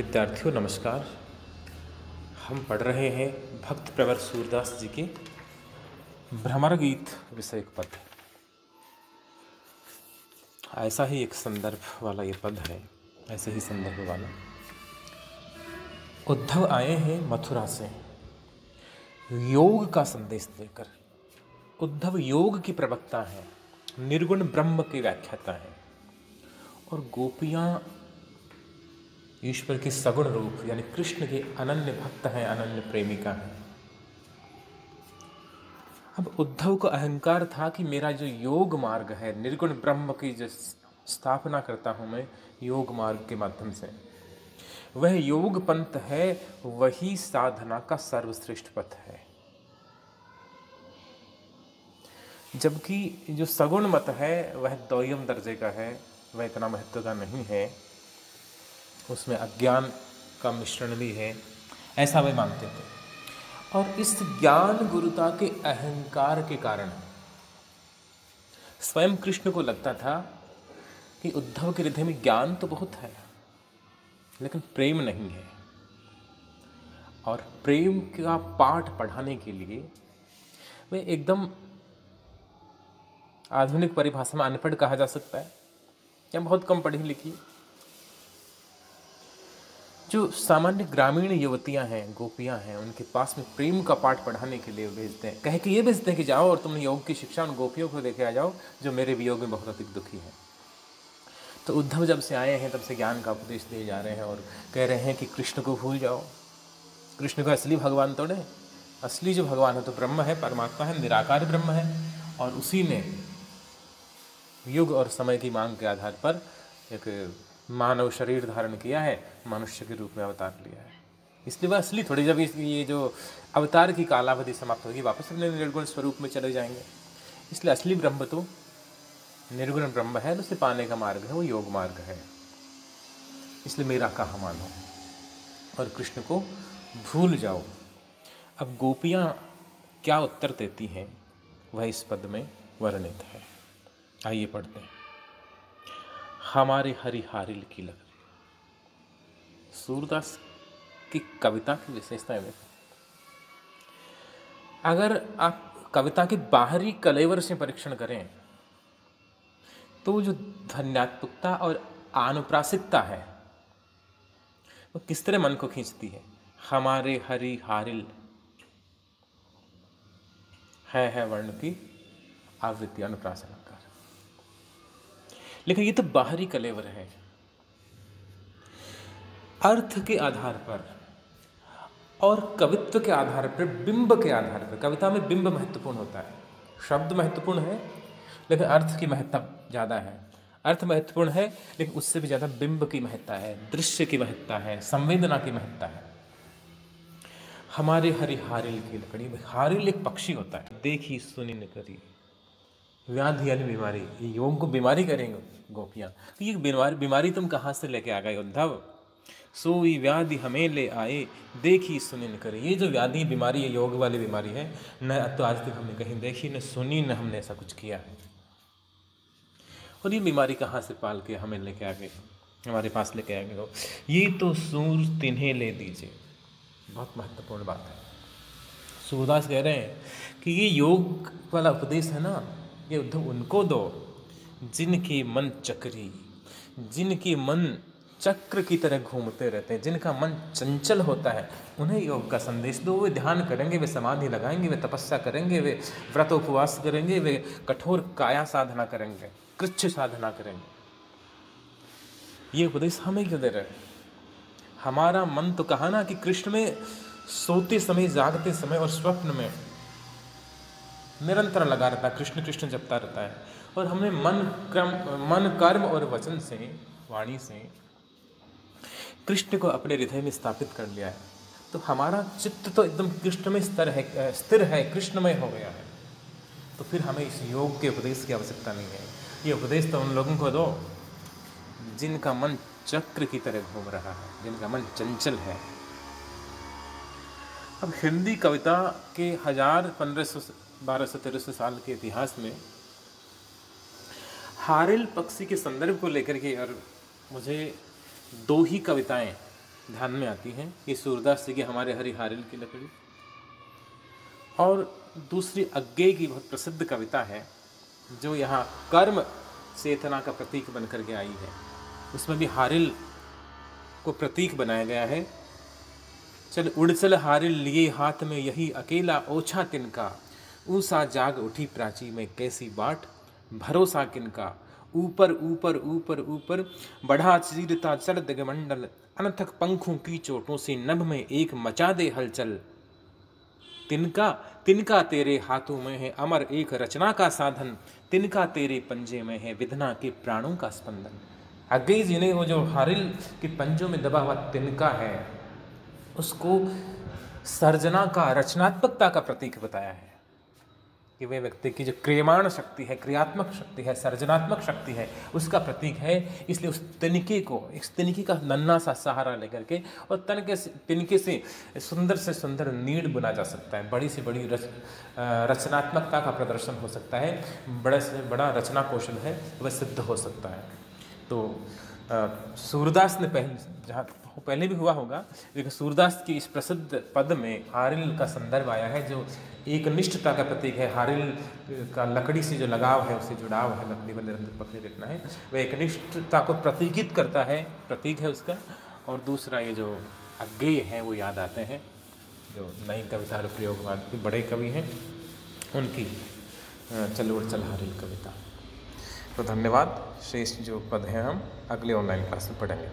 विद्यार्थियों नमस्कार। हम पढ़ रहे हैं भक्त प्रवर सूरदास जी के भ्रमर गीत विषयक पद। ऐसा ही एक संदर्भ वाला ये पद है, ऐसे ही संदर्भ वाला। उद्धव आए हैं मथुरा से योग का संदेश देकर। उद्धव योग की प्रवक्ता है, निर्गुण ब्रह्म के व्याख्याता है, और गोपियां ईश्वर के सगुण रूप यानी कृष्ण के अनन्य भक्त हैं, अनन्य प्रेमिका हैं। अब उद्धव को अहंकार था कि मेरा जो योग मार्ग है, निर्गुण ब्रह्म की जो स्थापना करता हूं मैं योग मार्ग के माध्यम से, वह योग पंथ है, वही साधना का सर्वश्रेष्ठ पथ है। जबकि जो सगुण मत है वह द्वयम दर्जे का है, वह इतना महत्व का नहीं है, उसमें अज्ञान का मिश्रण भी है, ऐसा वे मानते थे। और इस ज्ञान गुरुता के अहंकार के कारण स्वयं कृष्ण को लगता था कि उद्धव के हृदय में ज्ञान तो बहुत है लेकिन प्रेम नहीं है, और प्रेम का पाठ पढ़ाने के लिए वे एकदम आधुनिक परिभाषा में अनपढ़ कहा जा सकता है या बहुत कम पढ़ी लिखी। जो सामान्य ग्रामीण युवतियां हैं, गोपियां हैं, उनके पास में प्रेम का पाठ पढ़ाने के लिए भेजते हैं, कह के ये भेजते हैं कि जाओ और तुम योग की शिक्षा उन गोपियों को देके आ जाओ जो मेरे वियोग में बहुत अधिक दुखी है। तो उद्धव जब से आए हैं तब से ज्ञान का उपदेश दिए जा रहे हैं और कह रहे हैं कि कृष्ण को भूल जाओ। कृष्ण को असली भगवान तो नहीं, असली जो भगवान है तो ब्रह्म है, परमात्मा है, निराकार ब्रह्म है, और उसी ने युग और समय की मांग के आधार पर एक मानव शरीर धारण किया है, मनुष्य के रूप में अवतार लिया है। इसलिए वह असली थोड़ी, जब ये जो अवतार की कालावधि समाप्त होगी वापस अपने निर्गुण स्वरूप में चले जाएंगे। इसलिए असली ब्रह्म तो निर्गुण ब्रह्म है, उसे पाने का मार्ग है वो योग मार्ग है। इसलिए मेरा कहा मानो और कृष्ण को भूल जाओ। अब गोपियां क्या उत्तर देती हैं वह इस पद में वर्णित है। आइए पढ़ते हैं। हमारे हरिहारिल की लहरी। सूरदास की कविता की विशेषता है। अगर आप कविता के बाहरी कलेवर से परीक्षण करें तो जो ध्वन्यात्मकता और अनुप्रासिकता है वो किस तरह मन को खींचती है। हमारे हरिहारिल है वर्ण की आवृत्ति, अनुप्रास अलंकार। लेकिन ये तो बाहरी कलेवर है। अर्थ के आधार पर और कवित्व के आधार पर, बिंब के आधार पर, कविता में बिंब महत्वपूर्ण होता है। शब्द महत्वपूर्ण है लेकिन अर्थ की महत्ता ज़्यादा है। अर्थ महत्वपूर्ण है लेकिन उससे भी ज़्यादा बिंब की महत्ता है, दृश्य की महत्ता है, संवेदना की महत्ता है। हमारे हरिहारिल की लकड़ी। हारिल एक पक्षी होता है। देखी सुनी न करी व्याधि यानी बीमारी। ये योग को बीमारी करेंगे गोपियाँ। तो ये बीमारी तुम कहाँ से लेके आ गए उद्धव। सोई व्याधि हमें ले आए, देखी सुनी न करे। ये जो व्याधि बीमारी है, योग वाली बीमारी है, न तो आज तक हमने कहीं देखी, न सुनी, न हमने ऐसा कुछ किया है। और ये बीमारी कहाँ से पाल के हमें लेके आ गए, हमारे पास लेके आ गए हो। ये तो सूर तिन्हें ले दीजिए। बहुत महत्वपूर्ण बात है। सूरदास कह रहे हैं कि ये योग वाला उपदेश है ना, ये उद्धव उनको दो जिनके मन चक्री, जिनके मन चक्र की तरह घूमते रहते हैं, जिनका मन चंचल होता है, उन्हें योग का संदेश दो। वे ध्यान करेंगे, वे समाधि लगाएंगे, वे तपस्या करेंगे, वे व्रत उपवास करेंगे, वे कठोर काया साधना करेंगे, कृच्छ साधना करेंगे। ये उपदेश हमें क्यों दे रहे हैं। हमारा मन तो कहा ना कि कृष्ण में सोते समय, जागते समय और स्वप्न में निरंतर लगा रहता है, कृष्ण कृष्ण जपता रहता है। और हमने मन कर्म और वचन से, वाणी से कृष्ण को अपने हृदय में स्थापित कर लिया है। तो हमारा चित्त तो एकदम कृष्ण में स्थिर है, कृष्णमय हो गया है। तो फिर हमें इस योग के उपदेश की आवश्यकता नहीं है। ये उपदेश तो उन लोगों को दो जिनका मन चक्र की तरह घूम रहा है, जिनका मन चंचल है। अब हिंदी कविता के 1500, 1200, 1300 साल के इतिहास में हारिल पक्षी के संदर्भ को लेकर के और मुझे दो ही कविताएं ध्यान में आती हैं। ये सूरदास जी की हमारे हरिहारिल की लकड़ी। और दूसरी अज्ञेय की बहुत प्रसिद्ध कविता है जो यहाँ कर्म चेतना का प्रतीक बन करके आई है। उसमें भी हारिल को प्रतीक बनाया गया है। चल उड़ चल हारिल लिए हाथ में यही अकेला ओछा तिनका, ऊषा जाग उठी प्राची में कैसी बाट, भरोसा किनका, ऊपर ऊपर ऊपर ऊपर बढ़ा चीरता चल दिगमंडल, अनथक पंखों की चोटों से नभ में एक मचा दे हलचल, तिनका तिनका तेरे हाथों में है अमर एक रचना का साधन, तिनका तेरे पंजे में है विधना के प्राणों का स्पंदन। अज्ञेय जी ने वो जो हारिल के पंजों में दबा हुआ तिनका है उसको सर्जना का, रचनात्मकता का प्रतीक बताया है कि वे व्यक्ति की जो क्रियमाण शक्ति है, क्रियात्मक शक्ति है, सर्जनात्मक शक्ति है, उसका प्रतीक है। इसलिए उस तिनके को, इस तिनके का नन्हा सा सहारा लेकर के और तिनके से सुंदर नीड़ बुना जा सकता है, बड़ी से बड़ी रचनात्मकता का प्रदर्शन हो सकता है, बड़े से बड़ा रचना कौशल है वह सिद्ध हो सकता है। तो सूरदास ने पहले भी हुआ होगा, लेकिन सूरदास की इस प्रसिद्ध पद में हारिल का संदर्भ आया है जो एक निष्ठता का प्रतीक है। हारिल का लकड़ी से जो लगाव है, उससे जुड़ाव है, लकड़ी पर निरंतर पकड़े रखना है, वह एक निष्ठता को प्रतीकित करता है, प्रतीक है उसका। और दूसरा ये जो अज्ञेय हैं वो याद आते हैं, जो नई कविता प्रयोगवाद बड़े कवि हैं उनकी चल उड़ चल हारिल कविता। तो धन्यवाद। शेष जो पद हैं हम अगले ऑनलाइन क्लास में पढ़ेंगे।